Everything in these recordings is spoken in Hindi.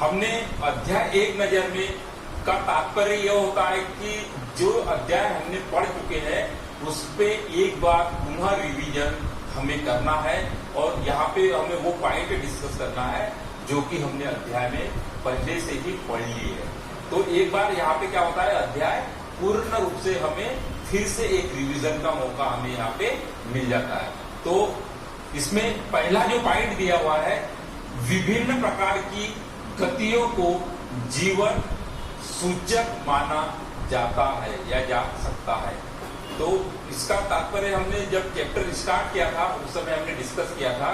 हमने अध्याय 1 नजर में का तात्पर्य यह होता है कि जो अध्याय हमने पढ़ चुके हैं उस पे एक बार पुनः रिवीजन हमें करना है और यहाँ पे हमें वो पॉइंट डिस्कस करना है जो कि हमने अध्याय में पहले से ही पढ़ लिए है। तो एक बार यहाँ पे क्या होता है, अध्याय पूर्ण रूप से हमें फिर से एक रिवीजन का मौका हमें यहाँ पे मिल जाता है। तो इसमें पहला जो पॉइंट दिया हुआ है, विभिन्न प्रकार की गतियों को जीवन सूचक माना जाता है या जा सकता है। तो इसका तात्पर्य हमने जब चैप्टर स्टार्ट किया था उस समय हमने डिस्कस किया था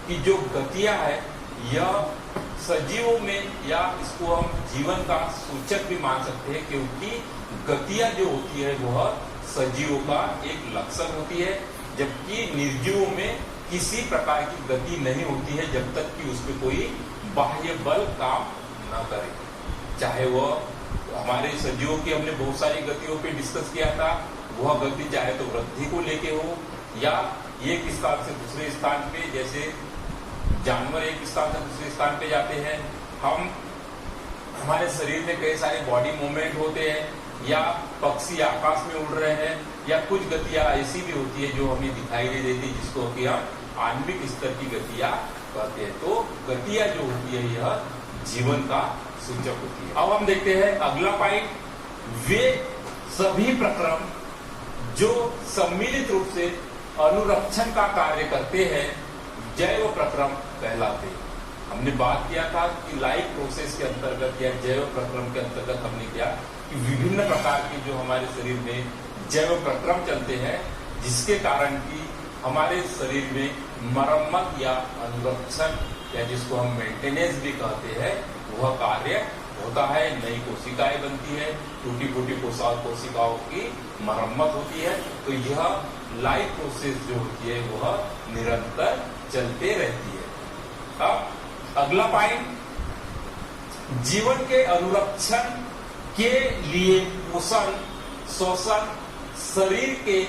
कि जो गतियां है यह सजीवों में, या इसको हम जीवन का सूचक भी मान सकते हैं, क्योंकि गतियां जो होती है वह सजीवों का एक लक्षण होती है, जबकि निर्जीवों में किसी प्रकार की गति नहीं होती है जब तक कि उसमें कोई बाह्य बल काम न करे। चाहे वह हमारे सजीवों की हमने बहुत सारी गतियों पे डिस्कस किया था, वह गति चाहे तो वृद्धि को लेके हो या एक स्थान से दूसरे स्थान पे, जैसे जानवर एक स्थान से दूसरे स्थान पे जाते हैं, हम हमारे शरीर में कई सारे बॉडी मूवमेंट होते हैं, या पक्षी आकाश में उड़ रहे हैं, या कुछ गतियां ऐसी भी होती है जो हमें दिखाई नहीं देती, जिसको कि हम आणविक स्तर की गतियां कहते हैं। तो गतियां जो होती है यह जीवन का सूचक होती है। अब हम देखते हैं अगला पॉइंट, वे सभी प्रक्रम जो सम्मिलित रूप से अनुरक्षण का कार्य करते हैं जैव प्रक्रम कहलाते हैं। हमने बात किया था कि लाइफ प्रोसेस के अंतर्गत या जैव प्रक्रम के अंतर्गत हमने किया कि विभिन्न प्रकार के जो हमारे शरीर में जैव प्रक्रम चलते हैं, जिसके कारण कि हमारे शरीर में मरम्मत या अनुरक्षण या जिसको हम मेंटेनेंस भी कहते हैं वह कार्य होता है। नई कोशिकाएं बनती है, टूटी फूटी कोशिकाओं की मरम्मत होती है। तो यह लाइफ प्रोसेस जो होती है वह निरंतर चलते रहती है। अब अगला पॉइंट, जीवन के अनुरक्षण के लिए पोषण, शोषण, शरीर के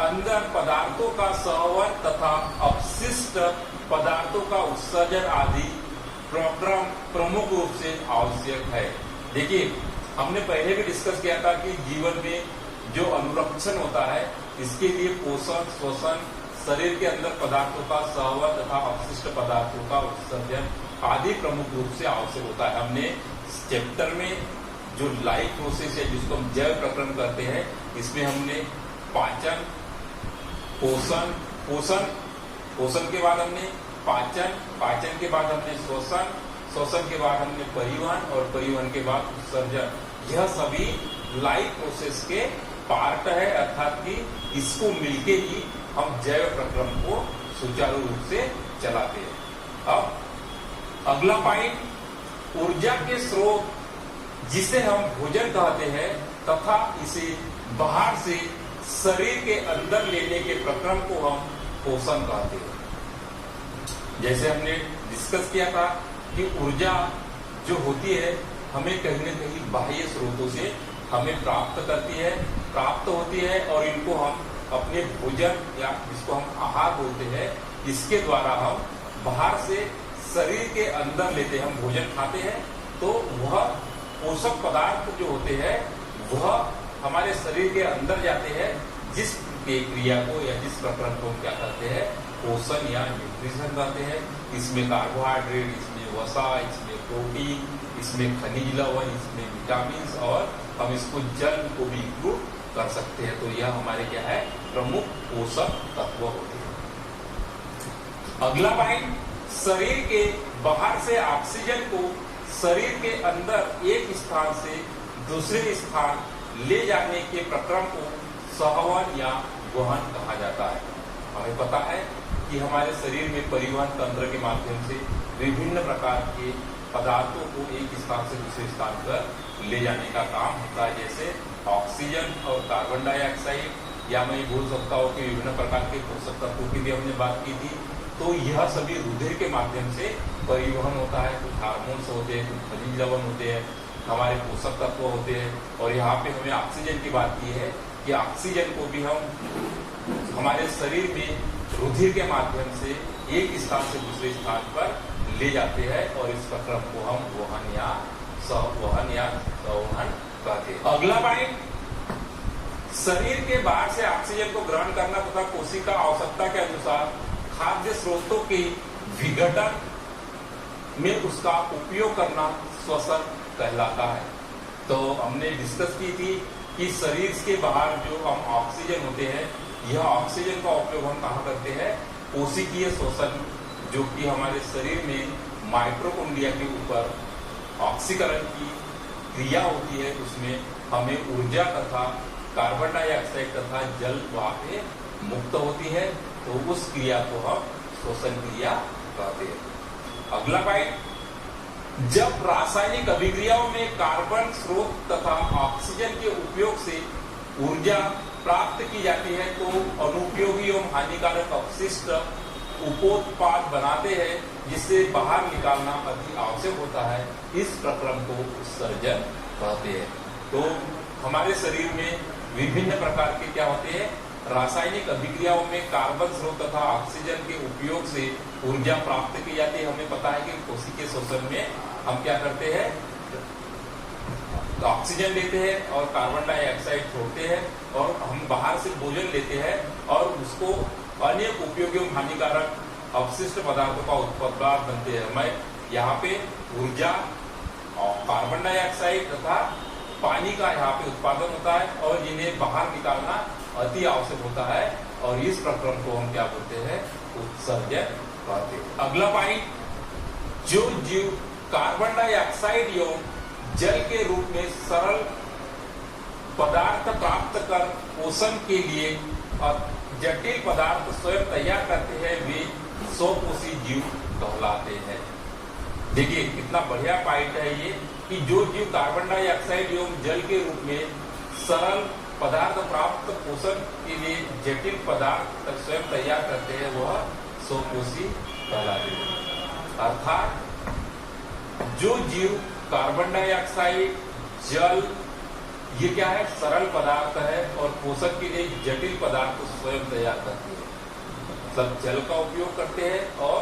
अंदर पदार्थों का सहवन तथा अपशिष्ट पदार्थों का उत्सर्जन आदि प्रक्रम प्रमुख रूप से आवश्यक है। देखिए, हमने पहले भी डिस्कस किया था कि जीवन में जो अनुरक्षण होता है इसके लिए पोषण, शोषण, शरीर के अंदर पदार्थों का सहवन तथा अपशिष्ट पदार्थों का उत्सर्जन आदि प्रमुख रूप से आवश्यक होता है। हमने इस चैप्टर में जो लाइफ प्रोसेस है जिसको हम जैव प्रक्रम कहते हैं, इसमें हमने पाचन, पोषण के बाद हमने पाचन के बाद हमने शोषण के बाद हमने परिवहन, और परिवहन के बाद उत्सर्जन। यह सभी लाइफ प्रोसेस के पार्ट है, अर्थात कि इसको मिलके ही हम जैव प्रक्रम को सुचारू रूप से चलाते हैं। अब अगला पॉइंट, ऊर्जा के स्रोत जिसे हम भोजन कहते हैं तथा इसे बाहर से शरीर के अंदर लेने के प्रक्रम को हम पोषण कहते हैं। जैसे हमने डिस्कस किया था कि ऊर्जा जो होती है हमें कहीं न कहीं बाह्य स्रोतों से हमें प्राप्त होती है, और इनको हम अपने भोजन या जिसको हम आहार बोलते हैं, इसके द्वारा हम बाहर से शरीर के अंदर लेते हैं। हम भोजन खाते हैं तो वह पोषक पदार्थ जो होते हैं वह हमारे शरीर के अंदर जाते हैं, जिस क्रिया को या जिस प्रक्रम को हम क्या करते हैं, पोषण या न्यूट्रिशन कहते हैं। इसमें कार्बोहाइड्रेट, इसमें वसा, इसमें प्रोटीन, इसमें खनिज लवण, इसमें विटामिन, और हम इसको जल को भी इंक्लूड कर सकते हैं। तो यह हमारे क्या है, प्रमुख पोषक तत्व होते हैं। अगला पॉइंट, शरीर के बाहर से ऑक्सीजन को शरीर के अंदर एक स्थान से दूसरे स्थान ले जाने के प्रक्रम को सहवन या वहन कहा जाता है। हमें पता है कि हमारे शरीर में परिवहन तंत्र के माध्यम से विभिन्न प्रकार के पदार्थों को एक स्थान से दूसरे स्थान पर ले जाने का काम होता है, जैसे ऑक्सीजन और कार्बन डाइऑक्साइड, या मैं बोल सकता हूँ कि विभिन्न प्रकार के पोषक तत्वों की भी हमने बात की थी। तो यह सभी रुधिर के माध्यम से परिवहन होता है। कुछ हार्मोन्स होते हैं, कुछ खनिज लवण होते हैं, हमारे पोषक तत्व होते हैं। और यहाँ पे हमें ऑक्सीजन की बात की है कि ऑक्सीजन को भी हम हमारे शरीर में रुधिर के माध्यम से एक स्थान से दूसरे स्थान पर ले जाते हैं और इस प्रक्रम को हम वहन या संवहन कहते हैं। अगला पॉइंट, शरीर के बाहर से ऑक्सीजन को ग्रहण करना तथा कोशिका आवश्यकता के अनुसार खाद्य स्रोतों के विघटन में उसका उपयोग करना श्वसन कहलाता है। तो हमने डिस्कस की थी कि शरीर के बाहर जो हम ऑक्सीजन होते हैं, यह ऑक्सीजन का उपयोग हम कहाँ करते हैं? कोशिकीय श्वसन, जो कि हमारे शरीर में माइटोकॉन्ड्रिया के ऊपर ऑक्सीकरण की क्रिया होती है, उसमें हमें ऊर्जा तथा कार्बन डाइऑक्साइड तथा जल वहाँ पे मुक्त होती है, तो उस क्रिया को हम श्वसन क्रिया कहते हैं। अगला पॉइंट, जब रासायनिक अभिक्रियाओं में कार्बन स्रोत तथा ऑक्सीजन के उपयोग से ऊर्जा प्राप्त की जाती है तो अनुपयोगी एवं हानिकारक अपशिष्ट उपोत्पाद बनाते हैं, जिससे बाहर निकालना अति आवश्यक होता है। इस प्रक्रम को उत्सर्जन कहते हैं। तो हमारे शरीर में विभिन्न प्रकार के क्या होते हैं? रासायनिक अभिक्रियाओं में कार्बन स्रोत तथा ऑक्सीजन के उपयोग से ऊर्जा प्राप्त की जाती है। हमें पता है कि कोशिकीय श्वसन में हम क्या करते हैं? ऑक्सीजन लेते हैं और कार्बन डाइऑक्साइड छोड़ते हैं, और हम बाहर से भोजन लेते हैं और उसको अनेक उपयोगी एवं हानिकारक अपशिष्ट पदार्थों का उत्पाद बनते हैं। मैं यहाँ पे ऊर्जा और कार्बन डाइऑक्साइड तथा पानी का यहाँ पे उत्पादन होता है और जिन्हें बाहर निकालना अति आवश्यक होता है, और इस प्रक्रम को हम क्या बोलते हैं? उत्सर्जन कहते हैं। अगला पॉइंट, जो जीव कार्बन डाइऑक्साइड एवं जल के रूप में सरल पदार्थ प्राप्त कर पोषण के लिए जटिल पदार्थ स्वयं तैयार करते हैं, वे स्वपोषी जीव कहलाते हैं। देखिए कितना बढ़िया पॉइंट है ये, कि जो जीव कार्बन डाइऑक्साइड एवं जल के रूप में सरल पदार्थ प्राप्त पोषण के लिए जटिल पदार्थ स्वयं तैयार करते हैं, वह स्वपोषी कहलाते हैं। अर्थात जो जीव कार्बन डाइऑक्साइड, जल, ये क्या है? सरल पदार्थ है, और पोषण के लिए जटिल पदार्थ स्वयं तैयार करते हैं। मतलब जल का उपयोग करते हैं और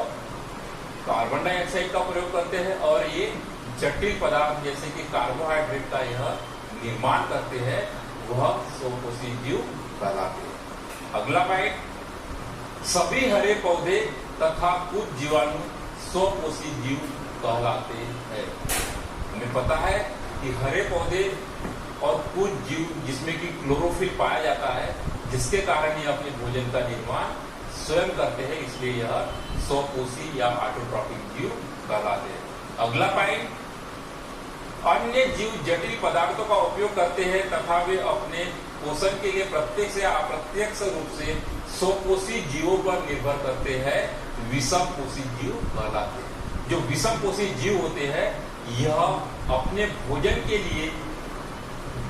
कार्बन डाइऑक्साइड का प्रयोग करते हैं, और ये जटिल पदार्थ जैसे कि कार्बोहाइड्रेट का यह निर्माण करते हैं, वह स्वपोषी जीव कहलाते हैं। अगला पॉइंट, सभी हरे पौधे तथा कुछ जीवाणु स्वपोषी जीव कहलाते हैं। हमें पता है कि हरे पौधे और कुछ जीव जिसमें कि क्लोरोफिल पाया जाता है, जिसके कारण ये अपने भोजन का निर्माण स्वयं करते हैं, इसलिए यह स्वपोषी या ऑटोट्रॉपिक जीव कहलाते हैं। अगला पॉइंट, अन्य जीव जटिल पदार्थों का उपयोग करते हैं तथा वे अपने पोषण के लिए प्रत्यक्ष या अप्रत्यक्ष रूप से स्वपोषी जीवों पर निर्भर करते हैं, विषम पोषी जीव कहलाते हैं। जो विषम पोषी जीव होते हैं, यह अपने भोजन के लिए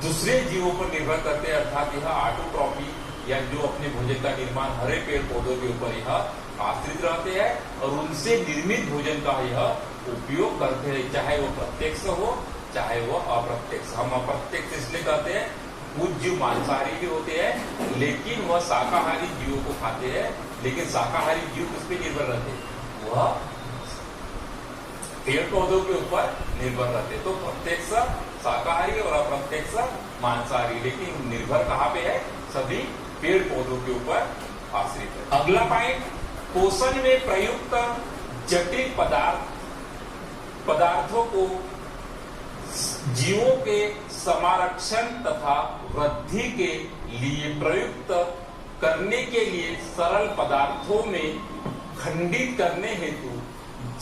दूसरे जीवों पर निर्भर करते हैं, अर्थात यह ऑटोट्रॉपी या जो अपने भोजन का निर्माण हरे पेड़ पौधों के ऊपर यह आश्रित रहते हैं और उनसे निर्मित भोजन का यह उपयोग करते हैं, चाहे वो प्रत्यक्ष हो चाहे वो अप्रत्यक्ष। हम अप्रत्यक्ष इसलिए कहते हैं, कुछ जीव मांसाहारी भी होते हैं लेकिन वह शाकाहारी जीवों को खाते हैं, लेकिन शाकाहारी जीव किस पे निर्भर रहते हैं? वह पेड़ पौधों के ऊपर निर्भर रहते। तो प्रत्यक्ष शाकाहारी और अप्रत्यक्ष मांसाहारी, लेकिन निर्भर कहाँ पे है? सभी पेड़ पौधों के ऊपर आश्रित है। अगला पॉइंट, पोषण में प्रयुक्त जटिल पदार्थों को जीवों के समारक्षण तथा वृद्धि के लिए प्रयुक्त करने के लिए सरल पदार्थों में खंडित करने हेतु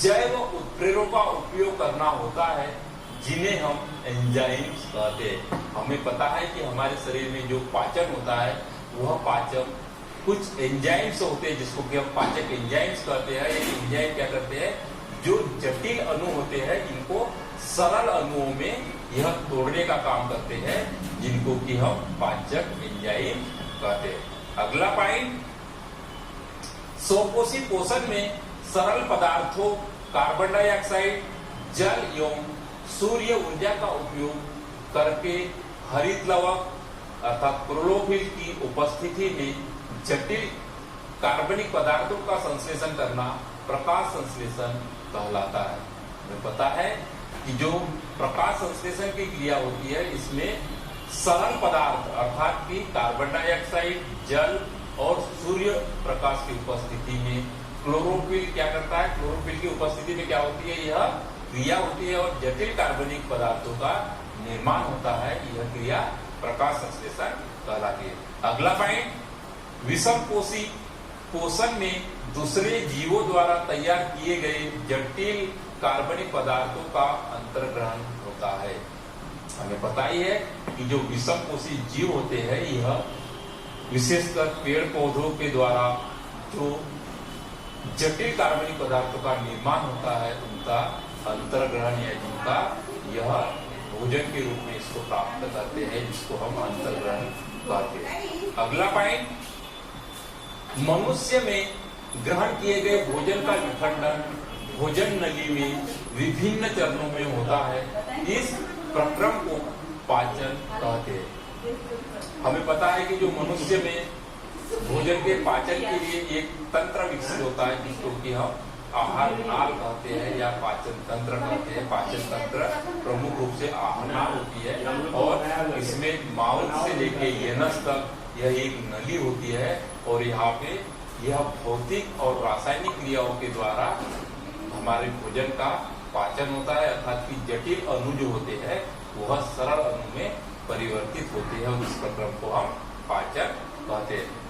जैव उत्प्रेरकों का उपयोग करना होता है, जिन्हें हम एंजाइम्स कहते हैं। हमें पता है कि हमारे शरीर में जो पाचन होता है, वह पाचन कुछ एंजाइम्स होते हैं जिसको कि हम पाचक एंजाइम्स कहते हैं। ये एंजाइम क्या करते हैं? जो जटिल अणु होते हैं इनको सरल अणुओं में यह तोड़ने का काम करते हैं, जिनको कि हम पाचक एंजाइम कहते हैं। अगला पॉइंट, स्वपोषी पोषण में सरल पदार्थों कार्बन डाइऑक्साइड, जल एवं सूर्य ऊर्जा का उपयोग करके हरित लवक अर्थात क्लोरोफिल की उपस्थिति में जटिल कार्बनिक पदार्थों का संश्लेषण करना प्रकाश संश्लेषण कहलाता है। हमें पता है कि जो प्रकाश संश्लेषण की क्रिया होती है इसमें सरल पदार्थ अर्थात कि कार्बन डाइऑक्साइड, जल और सूर्य प्रकाश की उपस्थिति में क्लोरोफिल क्या करता है, क्लोरोफिल की उपस्थिति में क्या होती है, यह क्रिया होती है और जटिल कार्बनिक पदार्थों का निर्माण होता है। यह क्रिया प्रकाश संश्लेषण कहलाती है। अगला पॉइंट, विषम कोशी पोषण में दूसरे जीवों द्वारा तैयार किए गए जटिल कार्बनिक पदार्थों का अंतर्ग्रहण होता है। हमें पता ही है कि जो विषम कोशी जीव होते हैं यह विशेषकर पेड़ पौधों के द्वारा जो जटिल कार्बनिक पदार्थों का निर्माण होता है उनका अंतर्ग्रहण या जिनका यह भोजन के रूप में इसको प्राप्त करते हैं, जिसको हम अंतर्ग्रहण कहते हैं। अगला पॉइंट, मनुष्य में ग्रहण किए गए भोजन का विखंडन भोजन नली में विभिन्न चरणों में होता है। इस प्रक्रम को पाचन कहते हैं। हमें पता है कि जो मनुष्य में भोजन के पाचन के लिए एक तंत्र विकसित होता है जिसको कि हम आहार नाल कहते हैं या पाचन तंत्र कहते हैं। पाचन तंत्र प्रमुख रूप से आहार नाल होती है और इसमें माउथ से लेके एनस तक यह एक नली होती है और यहाँ पे यह भौतिक और रासायनिक क्रियाओं के द्वारा हमारे भोजन का पाचन होता है, अर्थात कि जटिल अणु जो होते हैं वह सरल अणु में परिवर्तित होते हैं और इस प्रक्रम को हम पाचन कहते हैं।